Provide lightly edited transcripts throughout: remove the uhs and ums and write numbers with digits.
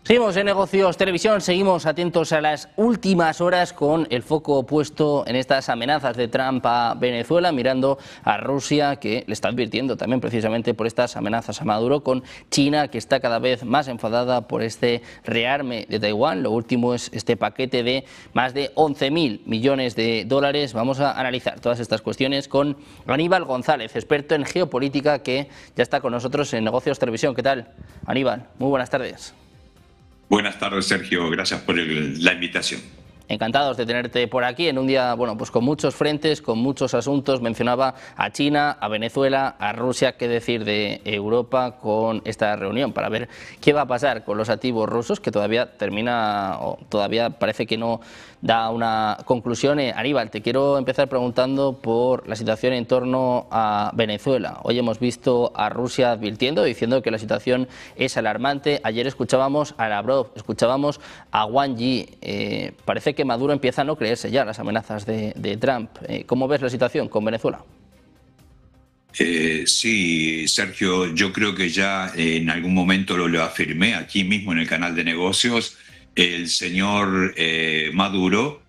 Seguimos en Negocios Televisión, seguimos atentos a las últimas horas con el foco puesto en estas amenazas de Trump a Venezuela, mirando a Rusia, que le está advirtiendo también precisamente por estas amenazas a Maduro, con China, que está cada vez más enfadada por este rearme de Taiwán. Lo último es este paquete de más de 11.000 millones de dólares. Vamos a analizar todas estas cuestiones con Aníbal González, experto en geopolítica, que ya está con nosotros en Negocios Televisión. ¿Qué tal, Aníbal? Muy buenas tardes. Buenas tardes, Sergio. Gracias por la invitación. Encantados de tenerte por aquí en un día, bueno, pues con muchos frentes, con muchos asuntos. Mencionaba a China, a Venezuela, a Rusia. ¿Qué decir de Europa con esta reunión para ver qué va a pasar con los activos rusos, que todavía termina, o todavía parece que no da una conclusión? Aníbal, te quiero empezar preguntando por la situación en torno a Venezuela. Hoy hemos visto a Rusia advirtiendo, diciendo que la situación es alarmante. Ayer escuchábamos a Lavrov, escuchábamos a Wang Yi. Parece que Maduro empieza a no creerse ya las amenazas de Trump. ¿Cómo ves la situación con Venezuela? Sí, Sergio, yo creo que ya en algún momento lo afirmé aquí mismo en el canal de negocios. El señor Maduro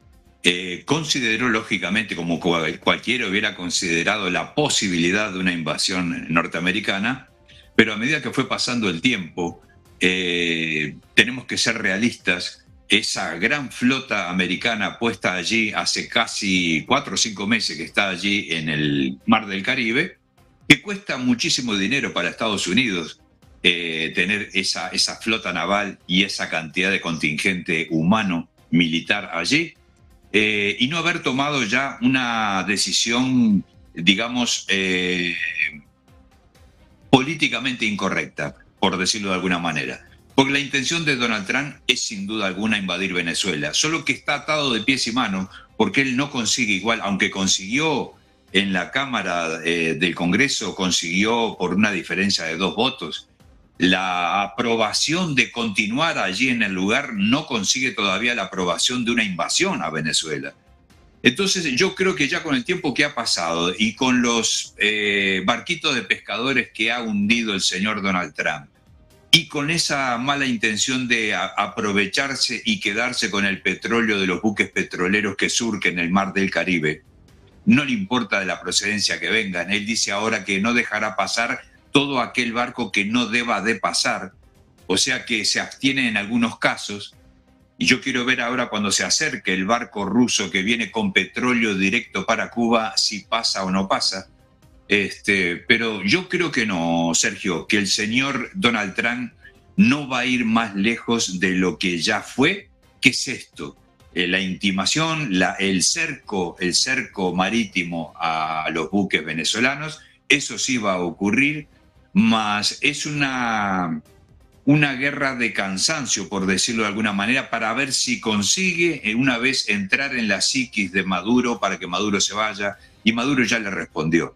consideró lógicamente, como cualquiera hubiera considerado, la posibilidad de una invasión norteamericana, pero a medida que fue pasando el tiempo, tenemos que ser realistas. Esa gran flota americana puesta allí hace casi 4 o 5 meses que está allí en el Mar del Caribe, que cuesta muchísimo dinero para Estados Unidos tener esa flota naval y esa cantidad de contingente humano militar allí, y no haber tomado ya una decisión, digamos, políticamente incorrecta, por decirlo de alguna manera. Porque la intención de Donald Trump es sin duda alguna invadir Venezuela, solo que está atado de pies y manos porque él no consigue igual, aunque consiguió en la Cámara del Congreso, consiguió por una diferencia de 2 votos, la aprobación de continuar allí en el lugar, no consigue todavía la aprobación de una invasión a Venezuela. Entonces yo creo que ya con el tiempo que ha pasado y con los barquitos de pescadores que ha hundido el señor Donald Trump, y con esa mala intención de aprovecharse y quedarse con el petróleo de los buques petroleros que surquen el Mar del Caribe, no le importa de la procedencia que vengan. Él dice ahora que no dejará pasar todo aquel barco que no deba de pasar, o sea que se abstiene en algunos casos. Y yo quiero ver ahora cuando se acerque el barco ruso que viene con petróleo directo para Cuba, si pasa o no pasa. Pero yo creo que no, Sergio, que el señor Donald Trump no va a ir más lejos de lo que ya fue. ¿Qué es esto? La intimación, el cerco marítimo a los buques venezolanos. Eso sí va a ocurrir, mas es una guerra de cansancio, por decirlo de alguna manera, para ver si consigue una vez entrar en la psiquis de Maduro para que Maduro se vaya, y Maduro ya le respondió.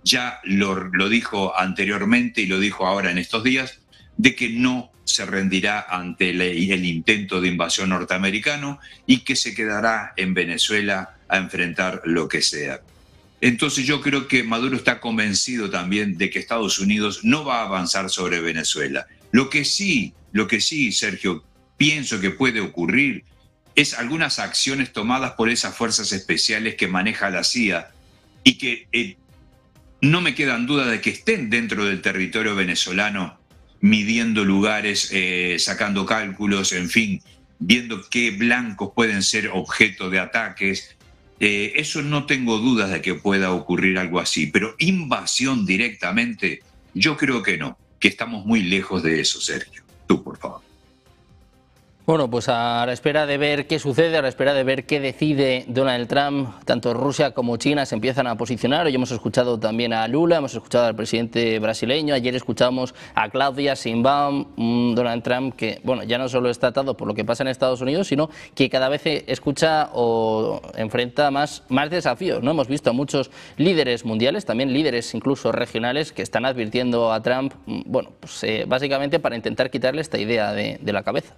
Ya lo dijo anteriormente y lo dijo ahora en estos días, de que no se rendirá ante el intento de invasión norteamericano y que se quedará en Venezuela a enfrentar lo que sea. Entonces yo creo que Maduro está convencido también de que Estados Unidos no va a avanzar sobre Venezuela. Lo que sí, Sergio, pienso que puede ocurrir es algunas acciones tomadas por esas fuerzas especiales que maneja la CIA y que no me quedan dudas de que estén dentro del territorio venezolano, midiendo lugares, sacando cálculos, en fin, viendo qué blancos pueden ser objeto de ataques. Eso no tengo dudas de que pueda ocurrir algo así, pero invasión directamente, yo creo que no, que estamos muy lejos de eso, Sergio. Tú, por favor. Bueno, pues a la espera de ver qué sucede, a la espera de ver qué decide Donald Trump, tanto Rusia como China se empiezan a posicionar. Hoy hemos escuchado también a Lula, hemos escuchado al presidente brasileño, ayer escuchamos a Claudia Sheinbaum, un Donald Trump que, bueno, ya no solo está atado por lo que pasa en Estados Unidos, sino que cada vez escucha o enfrenta más desafíos, ¿no? Hemos visto a muchos líderes mundiales, también líderes incluso regionales, que están advirtiendo a Trump, bueno, pues básicamente para intentar quitarle esta idea de la cabeza.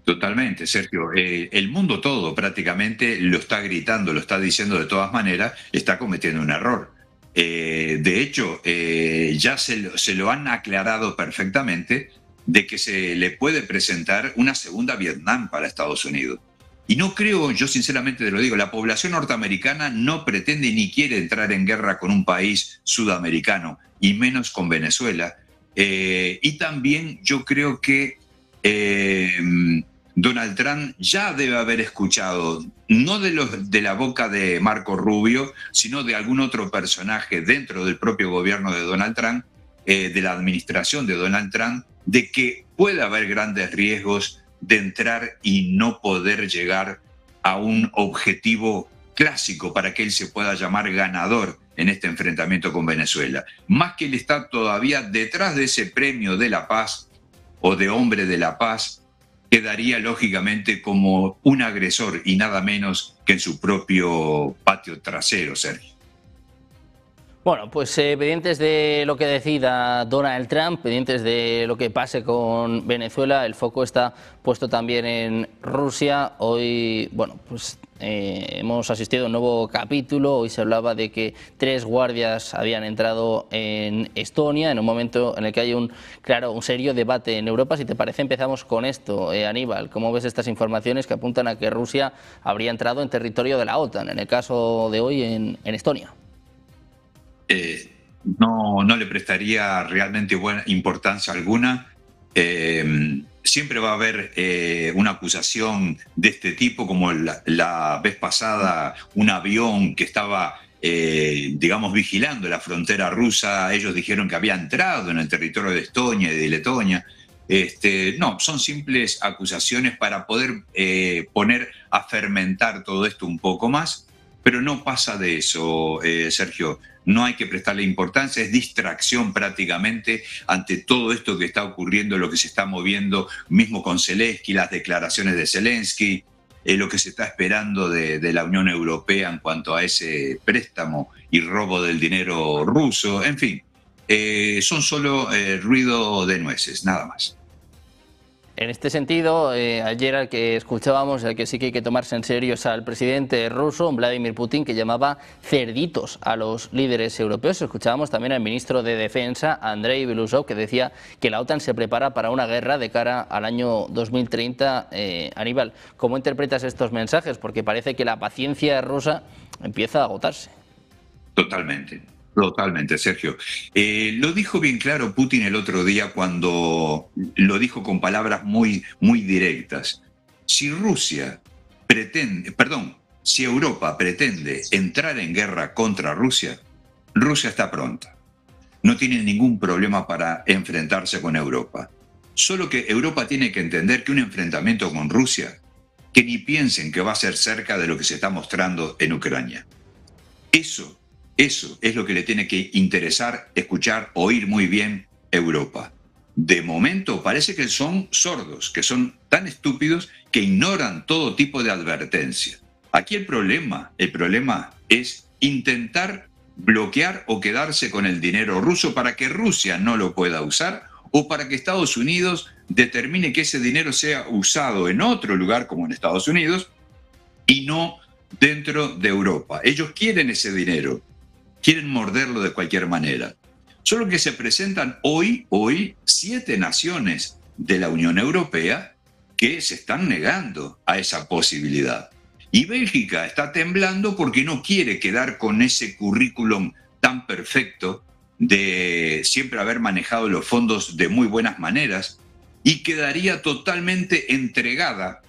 Totalmente, Sergio. El mundo todo prácticamente lo está gritando, lo está diciendo de todas maneras, está cometiendo un error. De hecho, ya se lo han aclarado perfectamente de que se le puede presentar una segunda Vietnam para Estados Unidos. Y no creo, yo sinceramente te lo digo, la población norteamericana no pretende ni quiere entrar en guerra con un país sudamericano, y menos con Venezuela. Y también yo creo que Donald Trump ya debe haber escuchado, no de la boca de Marco Rubio, sino de algún otro personaje dentro del propio gobierno de Donald Trump, de la administración de Donald Trump, de que puede haber grandes riesgos de entrar y no poder llegar a un objetivo clásico para que él se pueda llamar ganador en este enfrentamiento con Venezuela. Más que él está todavía detrás de ese premio de la paz o de hombre de la paz, quedaría lógicamente como un agresor y nada menos que en su propio patio trasero, Sergio. Bueno, pues pendientes de lo que decida Donald Trump, pendientes de lo que pase con Venezuela, el foco está puesto también en Rusia. Hoy, bueno, pues hemos asistido a un nuevo capítulo. Hoy se hablaba de que 3 guardias habían entrado en Estonia, en un momento en el que hay un serio debate en Europa. Si te parece, empezamos con esto. Aníbal, ¿cómo ves estas informaciones que apuntan a que Rusia habría entrado en territorio de la OTAN, en el caso de hoy en Estonia? No le prestaría realmente buena importancia alguna. Siempre va a haber una acusación de este tipo, como la vez pasada, un avión que estaba, digamos, vigilando la frontera rusa. Ellos dijeron que había entrado en el territorio de Estonia y de Letonia. No, son simples acusaciones para poder poner a fermentar todo esto un poco más, pero no pasa de eso, Sergio. No hay que prestarle importancia, es distracción prácticamente ante todo esto que está ocurriendo, lo que se está moviendo, mismo con Zelensky, las declaraciones de Zelensky, lo que se está esperando de la Unión Europea en cuanto a ese préstamo y robo del dinero ruso, en fin, son solo ruido de nueces, nada más. En este sentido, ayer al que escuchábamos, al que sí que hay que tomarse en serio, es al presidente ruso, Vladimir Putin, que llamaba cerditos a los líderes europeos. Escuchábamos también al ministro de Defensa, Andrei Belousov, que decía que la OTAN se prepara para una guerra de cara al año 2030. Aníbal, ¿cómo interpretas estos mensajes? Porque parece que la paciencia rusa empieza a agotarse. Totalmente, Sergio. Lo dijo bien claro Putin el otro día cuando lo dijo con palabras muy directas. Si si Europa pretende entrar en guerra contra Rusia, Rusia está pronta. No tiene ningún problema para enfrentarse con Europa. Solo que Europa tiene que entender que un enfrentamiento con Rusia, que ni piensen que va a ser cerca de lo que se está mostrando en Ucrania. Eso es lo que le tiene que interesar, escuchar, oír muy bien Europa. De momento parece que son sordos, que son tan estúpidos que ignoran todo tipo de advertencia. Aquí el problema es intentar bloquear o quedarse con el dinero ruso para que Rusia no lo pueda usar o para que Estados Unidos determine que ese dinero sea usado en otro lugar como en Estados Unidos y no dentro de Europa. Ellos quieren ese dinero. Quieren morderlo de cualquier manera. Solo que se presentan hoy 7 naciones de la Unión Europea que se están negando a esa posibilidad. Y Bélgica está temblando porque no quiere quedar con ese currículum tan perfecto de siempre haber manejado los fondos de muy buenas maneras y quedaría totalmente entregada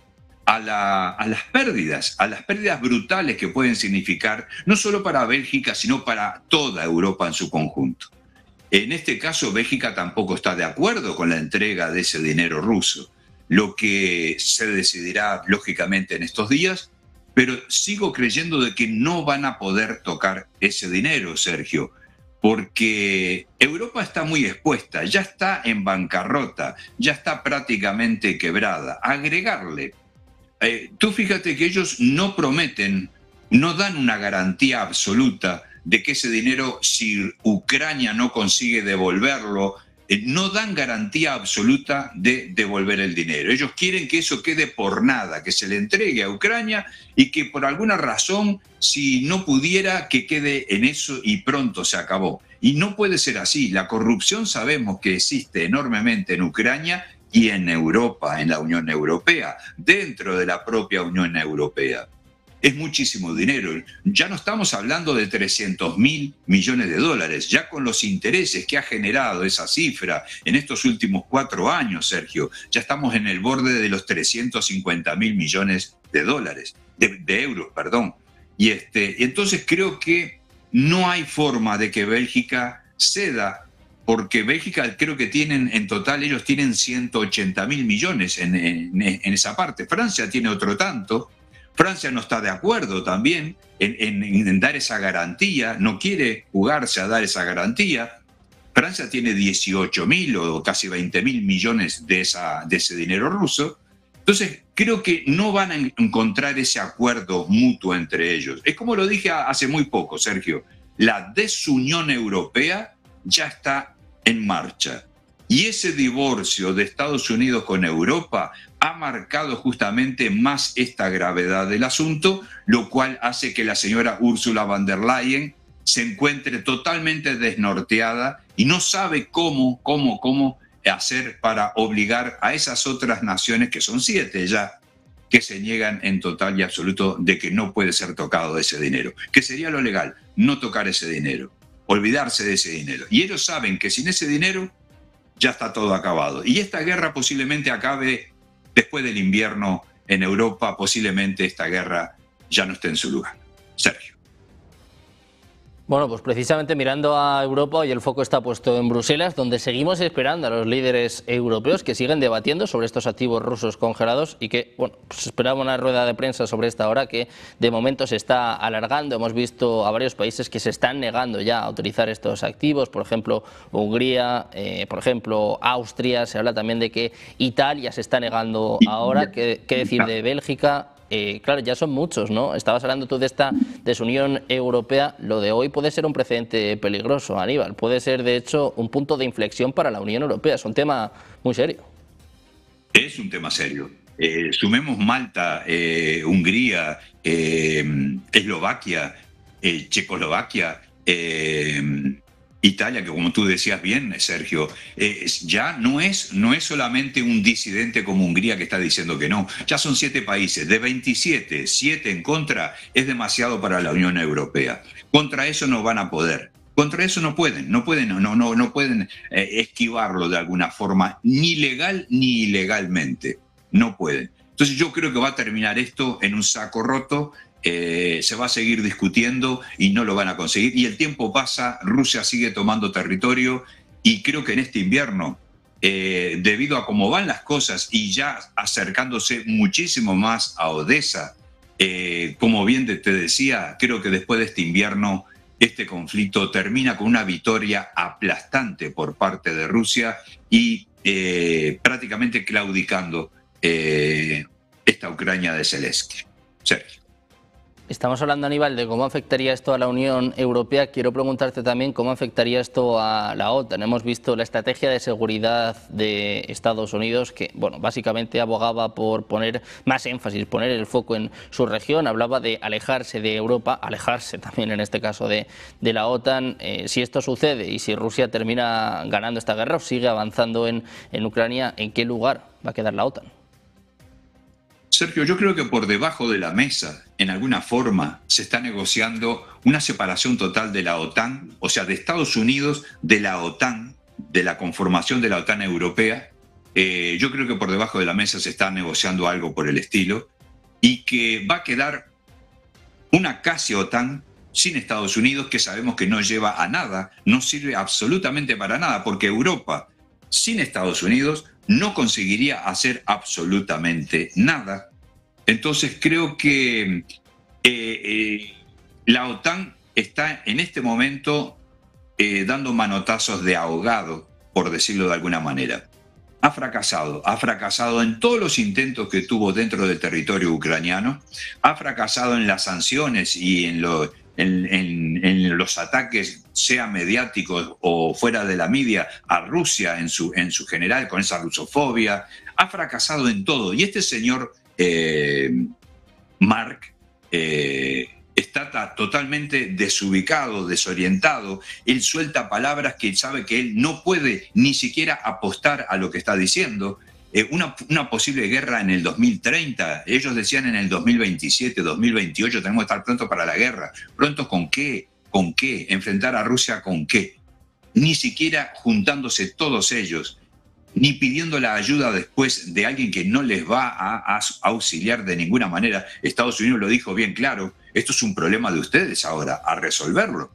a las pérdidas brutales que pueden significar, no solo para Bélgica, sino para toda Europa en su conjunto. En este caso, Bélgica tampoco está de acuerdo con la entrega de ese dinero ruso, lo que se decidirá lógicamente en estos días, pero sigo creyendo de que no van a poder tocar ese dinero, Sergio, porque Europa está muy expuesta, ya está en bancarrota, ya está prácticamente quebrada. Agregarle tú fíjate que ellos no prometen, no dan una garantía absoluta de que ese dinero, si Ucrania no consigue devolverlo, no dan garantía absoluta de devolver el dinero. Ellos quieren que eso quede por nada, que se le entregue a Ucrania y que por alguna razón, si no pudiera, que quede en eso y pronto se acabó. Y no puede ser así. La corrupción sabemos que existe enormemente en Ucrania y en Europa, en la Unión Europea, dentro de la propia Unión Europea. Es muchísimo dinero. Ya no estamos hablando de 300.000 millones de dólares. Ya con los intereses que ha generado esa cifra en estos últimos 4 años, Sergio, ya estamos en el borde de los 350.000 millones de dólares, de euros, perdón. Y entonces creo que no hay forma de que Bélgica ceda, porque Bélgica creo que tienen, en total ellos tienen 180.000 millones en esa parte. Francia tiene otro tanto. Francia no está de acuerdo también en dar esa garantía, no quiere jugarse a dar esa garantía. Francia tiene 18.000 o casi 20.000 millones de ese dinero ruso. Entonces, creo que no van a encontrar ese acuerdo mutuo entre ellos. Es como lo dije hace muy poco, Sergio, la desunión europea ya está en marcha. Y ese divorcio de Estados Unidos con Europa ha marcado justamente más esta gravedad del asunto, lo cual hace que la señora Ursula von der Leyen se encuentre totalmente desnorteada y no sabe cómo hacer para obligar a esas otras naciones, que son 7 ya, que se niegan en total y absoluto de que no puede ser tocado ese dinero. Que sería lo legal, no tocar ese dinero, olvidarse de ese dinero. Y ellos saben que sin ese dinero ya está todo acabado. Y esta guerra posiblemente acabe después del invierno en Europa, posiblemente esta guerra ya no esté en su lugar. Sergio. Bueno, pues precisamente mirando a Europa, hoy el foco está puesto en Bruselas, donde seguimos esperando a los líderes europeos que siguen debatiendo sobre estos activos rusos congelados y que, bueno, pues esperaba una rueda de prensa sobre esta hora que de momento se está alargando. Hemos visto a varios países que se están negando ya a utilizar estos activos, por ejemplo, Hungría, por ejemplo, Austria. Se habla también de que Italia se está negando ahora. ¿Qué decir de Bélgica? Claro, ya son muchos, ¿no? Estabas hablando tú de esta desunión europea. Lo de hoy puede ser un precedente peligroso, Aníbal. Puede ser, de hecho, un punto de inflexión para la Unión Europea. Es un tema muy serio. Es un tema serio. Sumemos Malta, Hungría, Eslovaquia, Checoslovaquia, Italia, que como tú decías bien, Sergio, ya no es solamente un disidente como Hungría que está diciendo que no. Ya son 7 países. De 27, 7 en contra es demasiado para la Unión Europea. Contra eso no van a poder. Contra eso no pueden esquivarlo de alguna forma, ni legal ni ilegalmente. No pueden. Entonces yo creo que va a terminar esto en un saco roto. Se va a seguir discutiendo y no lo van a conseguir. Y el tiempo pasa, Rusia sigue tomando territorio y creo que en este invierno, debido a cómo van las cosas y ya acercándose muchísimo más a Odessa, como bien te decía, creo que después de este invierno, este conflicto termina con una victoria aplastante por parte de Rusia y prácticamente claudicando esta Ucrania de Zelensky. Sergio. Estamos hablando, Aníbal, de cómo afectaría esto a la Unión Europea. Quiero preguntarte también cómo afectaría esto a la OTAN. Hemos visto la estrategia de seguridad de Estados Unidos que, bueno, básicamente abogaba por poner más énfasis, poner el foco en su región. Hablaba de alejarse de Europa, alejarse también en este caso de la OTAN. Si esto sucede y si Rusia termina ganando esta guerra o sigue avanzando en Ucrania, ¿en qué lugar va a quedar la OTAN? Sergio, yo creo que por debajo de la mesa, en alguna forma, se está negociando una separación total de la OTAN, o sea, de Estados Unidos, de la OTAN, de la conformación de la OTAN europea. Yo creo que por debajo de la mesa se está negociando algo por el estilo y que va a quedar una casi OTAN sin Estados Unidos, que sabemos que no lleva a nada, no sirve absolutamente para nada, porque Europa sin Estados Unidos no conseguiría hacer absolutamente nada. Entonces creo que la OTAN está en este momento dando manotazos de ahogado, por decirlo de alguna manera. Ha fracasado en todos los intentos que tuvo dentro del territorio ucraniano, ha fracasado en las sanciones y en en los ataques, sea mediáticos o fuera de la media, a Rusia en su general, con esa rusofobia. Ha fracasado en todo. Y este señor Mark está totalmente desubicado, desorientado. Él suelta palabras que sabe que él no puede ni siquiera apostar a lo que está diciendo. Una posible guerra en el 2030, ellos decían en el 2027, 2028, tenemos que estar prontos para la guerra. ¿Prontos con qué? ¿Con qué? ¿Enfrentar a Rusia con qué? Ni siquiera juntándose todos ellos, ni pidiendo la ayuda después de alguien que no les va a auxiliar de ninguna manera. Estados Unidos lo dijo bien claro, esto es un problema de ustedes ahora, a resolverlo.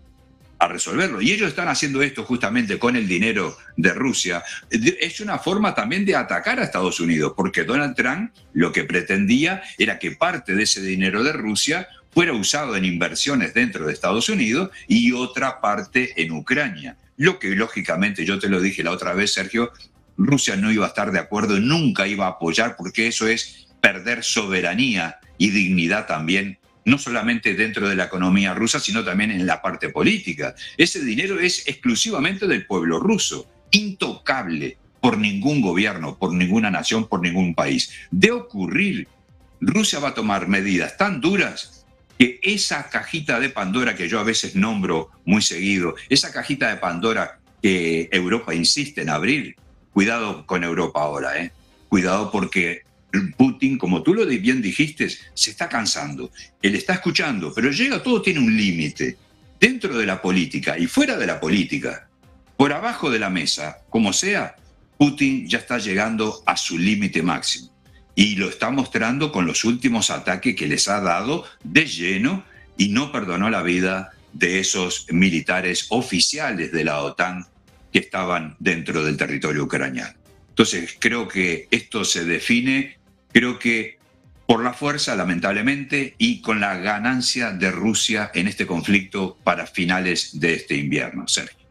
Y ellos están haciendo esto justamente con el dinero de Rusia. Es una forma también de atacar a Estados Unidos, porque Donald Trump lo que pretendía era que parte de ese dinero de Rusia fuera usado en inversiones dentro de Estados Unidos y otra parte en Ucrania. Lo que lógicamente, yo te lo dije la otra vez, Sergio, Rusia no iba a estar de acuerdo, nunca iba a apoyar, porque eso es perder soberanía y dignidad también, no solamente dentro de la economía rusa, sino también en la parte política. Ese dinero es exclusivamente del pueblo ruso, intocable por ningún gobierno, por ninguna nación, por ningún país. De ocurrir, Rusia va a tomar medidas tan duras que esa cajita de Pandora que yo a veces nombro muy seguido, esa cajita de Pandora que Europa insiste en abrir, cuidado con Europa ahora, ¿eh? Cuidado, porque Putin, como tú lo bien dijiste, se está cansando. Él está escuchando, pero todo tiene un límite. Dentro de la política y fuera de la política, por abajo de la mesa, como sea, Putin ya está llegando a su límite máximo. Y lo está mostrando con los últimos ataques que les ha dado de lleno, y no perdonó la vida de esos militares oficiales de la OTAN que estaban dentro del territorio ucraniano. Entonces, creo que esto se define, creo que por la fuerza, lamentablemente, y con la ganancia de Rusia en este conflicto para finales de este invierno, Sergio.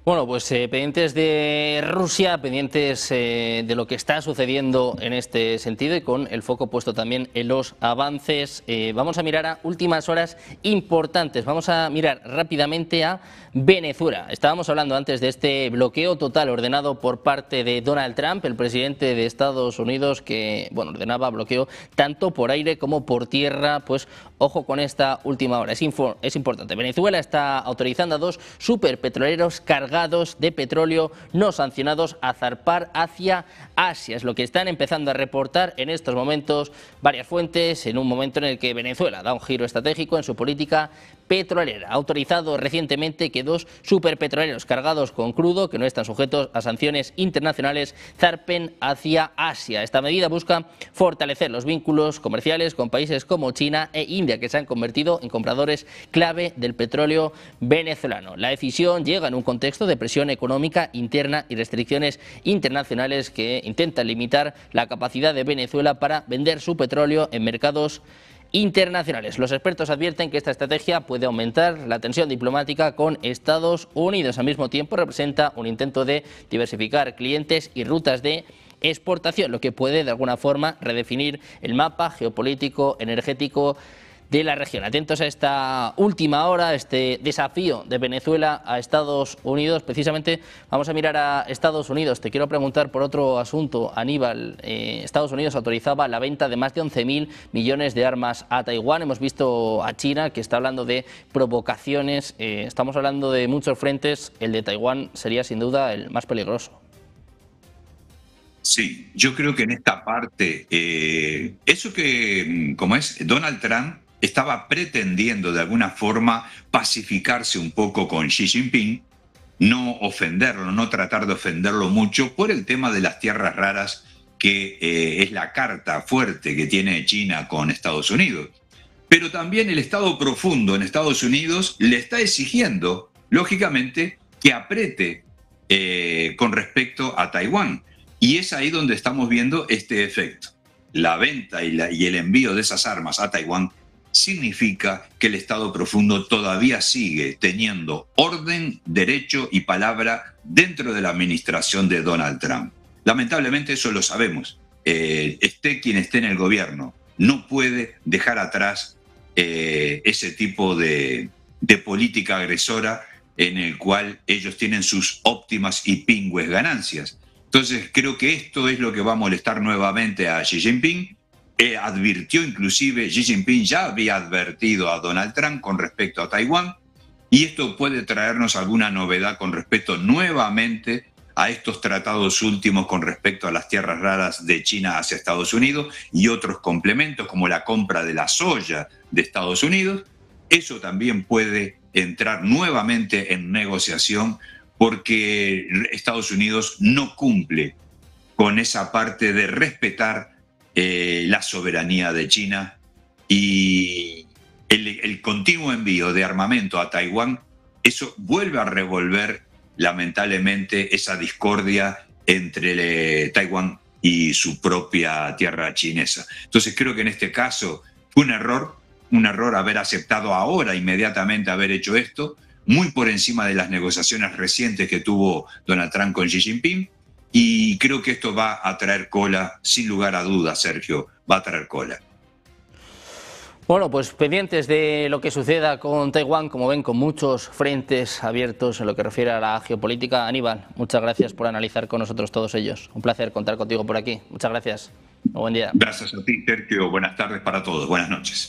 Bueno, pues pendientes de Rusia, pendientes de lo que está sucediendo en este sentido y con el foco puesto también en los avances. Vamos a mirar a últimas horas importantes. Vamos a mirar rápidamente a Venezuela. Estábamos hablando antes de este bloqueo total ordenado por parte de Donald Trump, el presidente de Estados Unidos, que ordenaba bloqueo tanto por aire como por tierra. Pues ojo con esta última hora, es importante. Venezuela está autorizando a 2 superpetroleros cargados de petróleo no sancionados a zarpar hacia Asia. Es lo que están empezando a reportar en estos momentos varias fuentes, en un momento en el que Venezuela da un giro estratégico en su política petrolera. Ha autorizado recientemente que 2 superpetroleros cargados con crudo, que no están sujetos a sanciones internacionales, zarpen hacia Asia. Esta medida busca fortalecer los vínculos comerciales con países como China e India, que se han convertido en compradores clave del petróleo venezolano. La decisión llega en un contexto de presión económica interna y restricciones internacionales que intentan limitar la capacidad de Venezuela para vender su petróleo en mercados internacionales. Los expertos advierten que esta estrategia puede aumentar la tensión diplomática con Estados Unidos. Al mismo tiempo, representa un intento de diversificar clientes y rutas de exportación, lo que puede de alguna forma redefinir el mapa geopolítico energético de la región. Atentos a esta última hora, este desafío de Venezuela a Estados Unidos. Precisamente vamos a mirar a Estados Unidos. Te quiero preguntar por otro asunto, Aníbal. Estados Unidos autorizaba la venta de más de 11.000 millones de armas a Taiwán. Hemos visto a China, que está hablando de provocaciones. Estamos hablando de muchos frentes. El de Taiwán sería sin duda el más peligroso. Sí, yo creo que en esta parte, eso que, como es, Donald Trump estaba pretendiendo de alguna forma pacificarse un poco con Xi Jinping, no ofenderlo, no tratar de ofenderlo mucho por el tema de las tierras raras, que es la carta fuerte que tiene China con Estados Unidos. Pero también el Estado profundo en Estados Unidos le está exigiendo, lógicamente, que apriete con respecto a Taiwán. Y es ahí donde estamos viendo este efecto. La venta y el envío de esas armas a Taiwán significa que el Estado profundo todavía sigue teniendo orden, derecho y palabra dentro de la administración de Donald Trump. Lamentablemente eso lo sabemos. Esté quien esté en el gobierno, no puede dejar atrás ese tipo de política agresora en el cual ellos tienen sus óptimas y pingües ganancias. Entonces creo que esto es lo que va a molestar nuevamente a Xi Jinping. Advirtió inclusive, Xi Jinping ya había advertido a Donald Trump con respecto a Taiwán, y esto puede traernos alguna novedad con respecto nuevamente a estos tratados últimos con respecto a las tierras raras de China hacia Estados Unidos y otros complementos como la compra de la soya de Estados Unidos. Eso también puede entrar nuevamente en negociación porque Estados Unidos no cumple con esa parte de respetar la soberanía de China, y el continuo envío de armamento a Taiwán, eso vuelve a revolver lamentablemente esa discordia entre Taiwán y su propia tierra chinesa. Entonces creo que en este caso fue un error haber aceptado ahora inmediatamente haber hecho esto, muy por encima de las negociaciones recientes que tuvo Donald Trump con Xi Jinping, y creo que esto va a traer cola, sin lugar a dudas, Sergio, va a traer cola. Bueno, pues pendientes de lo que suceda con Taiwán, como ven, con muchos frentes abiertos en lo que refiere a la geopolítica. Aníbal, muchas gracias por analizar con nosotros todos ellos. Un placer contar contigo por aquí. Muchas gracias. Buen día. Gracias a ti, Sergio. Buenas tardes para todos. Buenas noches.